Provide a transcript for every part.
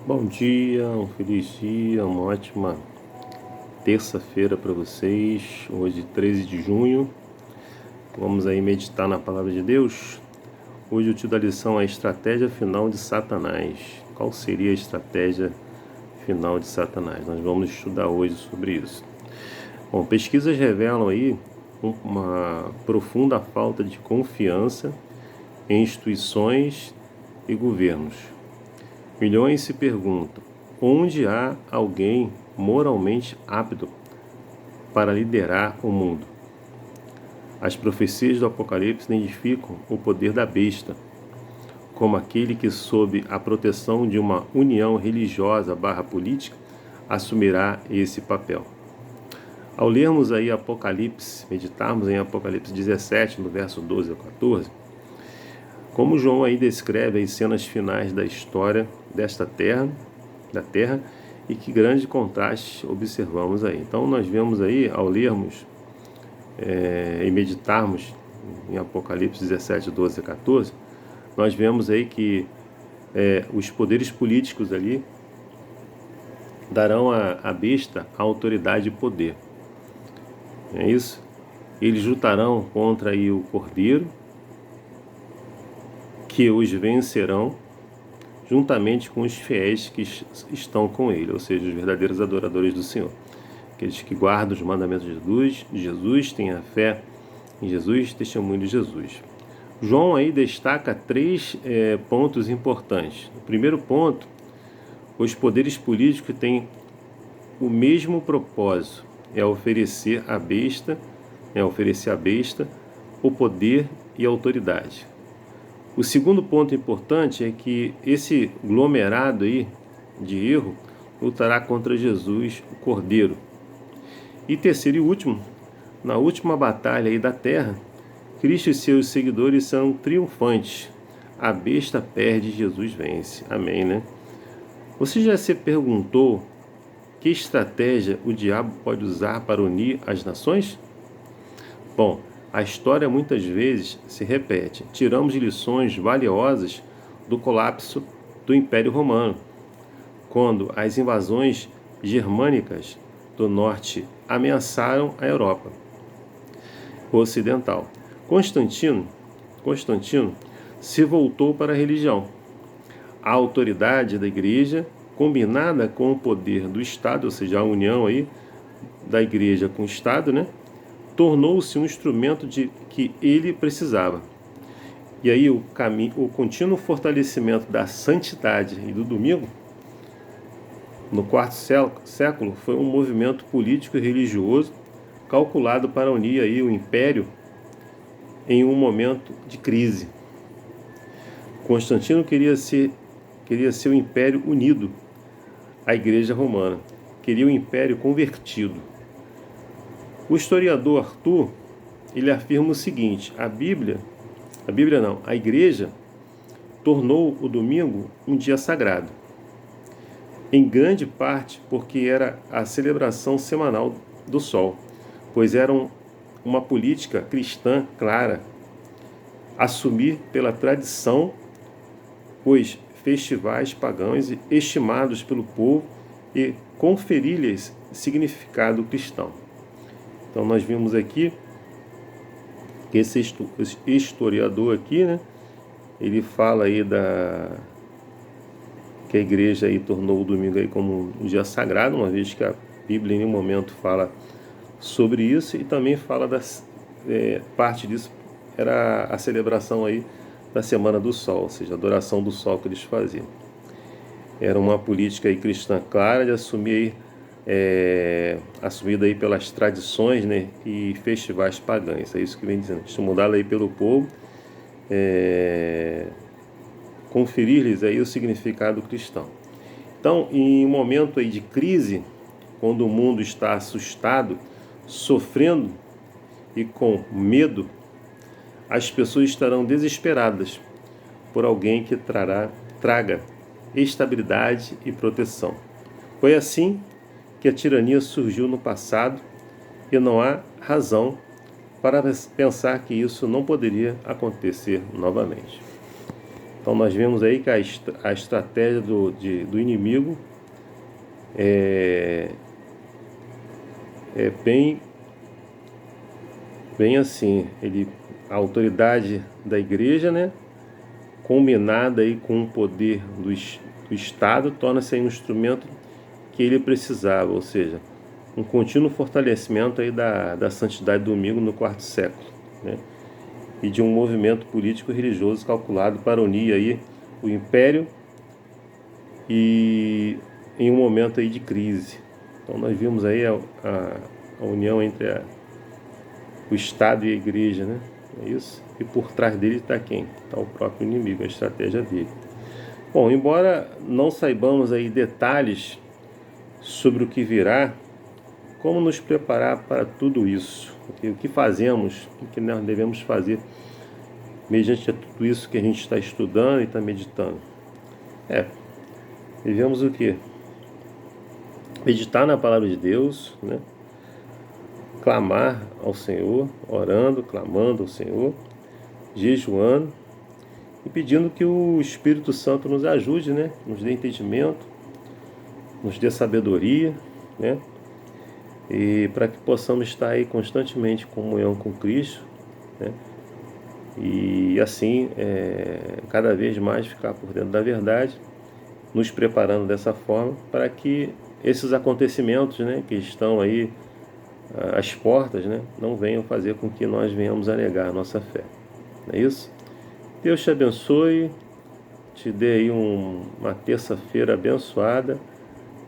Bom dia, um feliz dia, uma ótima terça-feira para vocês. Hoje, 13 de junho. Vamos aí meditar na palavra de Deus. Hoje o título da lição é a estratégia final de Satanás. Qual seria a estratégia final de Satanás? Nós vamos estudar hoje sobre isso. Bom, pesquisas revelam aí uma profunda falta de confiança em instituições e governos. Milhões se perguntam: onde há alguém moralmente apto para liderar o mundo? As profecias do Apocalipse identificam o poder da besta como aquele que, sob a proteção de uma união religiosa política, assumirá esse papel. Ao lermos aí Apocalipse, meditarmos em Apocalipse 17, no verso 12 a 14, como João aí descreve as cenas finais da história desta terra, da terra, e que grande contraste observamos aí. Então nós vemos aí, ao lermos e meditarmos em Apocalipse 17, 12 a 14, nós vemos aí que os poderes políticos ali darão à besta a autoridade e poder. É isso? Eles lutarão contra aí o Cordeiro, que os vencerão juntamente com os fiéis que estão com ele, ou seja, os verdadeiros adoradores do Senhor. Aqueles que guardam os mandamentos de Jesus, têm a fé em Jesus, testemunho de Jesus. João aí destaca três pontos importantes. O primeiro ponto, os poderes políticos têm o mesmo propósito, oferecer à besta o poder e a autoridade. O segundo ponto importante é que esse aglomerado aí de erro lutará contra Jesus, o Cordeiro. E terceiro e último, na última batalha aí da terra, Cristo e seus seguidores são triunfantes. A besta perde, Jesus vence. Amém, né? Você já se perguntou que estratégia o diabo pode usar para unir as nações? Bom, a história muitas vezes se repete. Tiramos lições valiosas do colapso do Império Romano, quando as invasões germânicas do norte ameaçaram a Europa ocidental. Constantino se voltou para a religião. A autoridade da igreja, combinada com o poder do Estado, ou seja, a união aí da igreja com o Estado, né? Tornou-se um instrumento de que ele precisava. E aí o contínuo fortalecimento da santidade e do domingo, no quarto século, foi um movimento político e religioso calculado para unir aí o império em um momento de crise. Constantino queria ser o império unido à igreja romana, queria o império convertido. O historiador Arthur, ele afirma o seguinte: a igreja tornou o domingo um dia sagrado, em grande parte porque era a celebração semanal do sol, pois era uma política cristã clara, assumir pela tradição os festivais pagãos estimados pelo povo e conferir-lhes significado cristão. Então nós vimos aqui que esse historiador aqui, né, ele fala aí que a igreja aí tornou o domingo aí como um dia sagrado, uma vez que a Bíblia em nenhum momento fala sobre isso, e também fala parte disso era a celebração aí da Semana do Sol, ou seja, a adoração do sol que eles faziam. Era uma política aí cristã clara de assumida aí pelas tradições, né, e festivais pagãos. É isso que vem dizendo, estimulada aí pelo povo, conferir-lhes aí o significado cristão. Então, em um momento aí de crise, quando o mundo está assustado, sofrendo e com medo, as pessoas estarão desesperadas por alguém que traga estabilidade e proteção. Foi assim que a tirania surgiu no passado e não há razão para pensar que isso não poderia acontecer novamente. Então Então nós vemos aí que a estratégia do inimigo é bem assim, a autoridade da igreja, né, combinada aí com o poder do Estado, torna-se aí um instrumento que ele precisava, ou seja, um contínuo fortalecimento aí da santidade do domingo no quarto século, né, e de um movimento político e religioso calculado para unir aí o império e em um momento aí de crise. Então nós vimos aí a união entre o Estado e a igreja, né? É isso? E por trás dele está quem? Está o próprio inimigo, a estratégia dele. Bom, embora não saibamos aí detalhes sobre o que virá, como nos preparar para tudo isso? O que fazemos, o que nós devemos fazer mediante tudo isso que a gente está estudando e está meditando? Devemos o quê? Meditar na palavra de Deus, né? Clamar ao Senhor, orando, clamando ao Senhor, jejuando e pedindo que o Espírito Santo nos ajude, né? Nos dê entendimento, nos dê sabedoria, né? E para que possamos estar aí constantemente em comunhão com Cristo, né? E assim, cada vez mais ficar por dentro da verdade, nos preparando dessa forma para que esses acontecimentos, né, que estão aí às portas, né, não venham fazer com que nós venhamos a negar a nossa fé. Não é isso? Deus te abençoe, te dê aí uma terça-feira abençoada.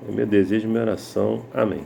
É meu desejo e minha oração. Amém.